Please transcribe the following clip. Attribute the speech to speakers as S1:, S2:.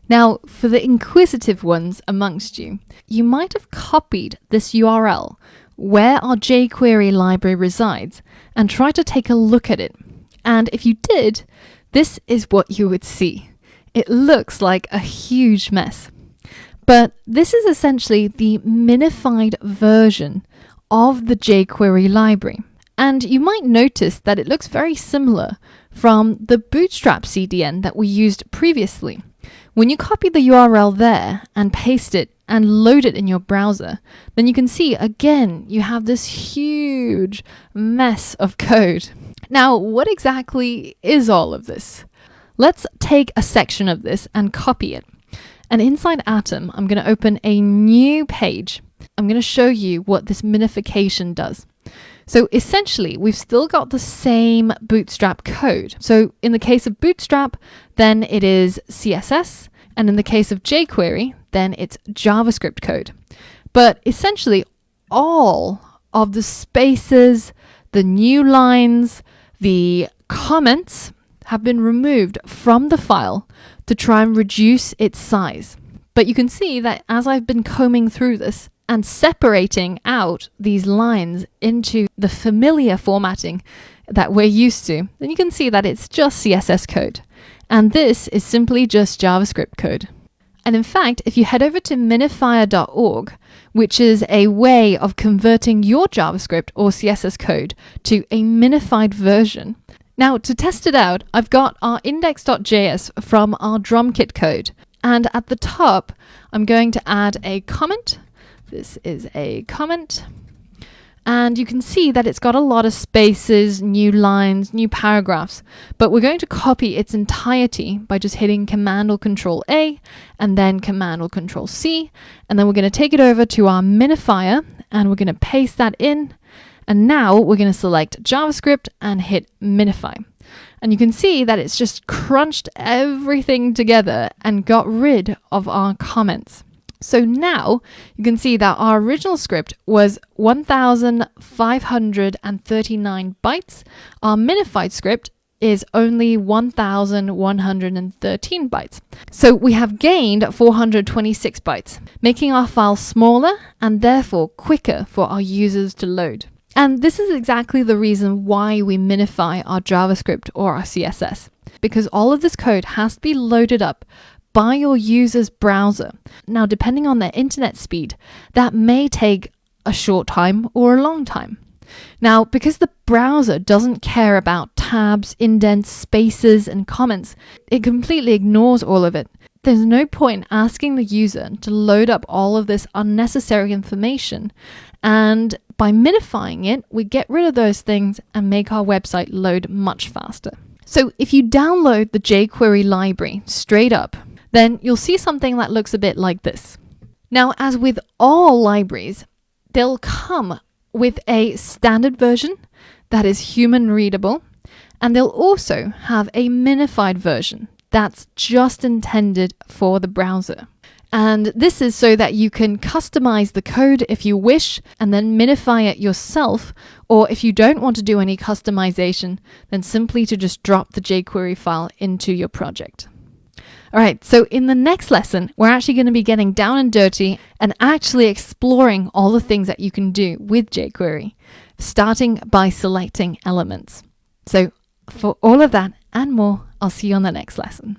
S1: Now, for the inquisitive ones amongst you, you might have copied this URL where our jQuery library resides and tried to take a look at it. And if you did, this is what you would see. It looks like a huge mess. But this is essentially the minified version of the jQuery library. And you might notice that it looks very similar from the Bootstrap CDN that we used previously. When you copy the URL there and paste it and load it in your browser, then you can see again you have this huge mess of code. Now, what exactly is all of this? Let's take a section of this and copy it. And inside Atom, I'm going to open a new page. I'm going to show you what this minification does. So essentially, we've still got the same Bootstrap code. So in the case of Bootstrap, then it is CSS. And in the case of jQuery, then it's JavaScript code. But essentially, all of the spaces, the new lines, the comments have been removed from the file to try and reduce its size. But you can see that as I've been combing through this and separating out these lines into the familiar formatting that we're used to, then you can see that it's just CSS code. And this is simply just JavaScript code. And in fact, if you head over to minifier.org, which is a way of converting your JavaScript or CSS code to a minified version. Now, to test it out, I've got our index.js from our drum kit code. And at the top, I'm going to add a comment. This is a comment. And you can see that it's got a lot of spaces, new lines, new paragraphs. But we're going to copy its entirety by just hitting Command or Control A and then Command or Control C. And then we're going to take it over to our minifier and we're going to paste that in. And now we're going to select JavaScript and hit minify. And you can see that it's just crunched everything together and got rid of our comments. So now you can see that our original script was 1,539 bytes. Our minified script is only 1,113 bytes. So we have gained 426 bytes, making our file smaller and therefore quicker for our users to load. And this is exactly the reason why we minify our JavaScript or our CSS, because all of this code has to be loaded up by your user's browser. Now, depending on their internet speed, that may take a short time or a long time. Now, because the browser doesn't care about tabs, indents, spaces, and comments, it completely ignores all of it. There's no point asking the user to load up all of this unnecessary information. And by minifying it, we get rid of those things and make our website load much faster. So if you download the jQuery library straight up, then you'll see something that looks a bit like this. Now, as with all libraries, they'll come with a standard version that is human readable, and they'll also have a minified version that's just intended for the browser. And this is so that you can customize the code if you wish and then minify it yourself, or if you don't want to do any customization, then simply to just drop the jQuery file into your project. All right, so in the next lesson, we're actually going to be getting down and dirty and actually exploring all the things that you can do with jQuery, starting by selecting elements. So for all of that and more, I'll see you on the next lesson.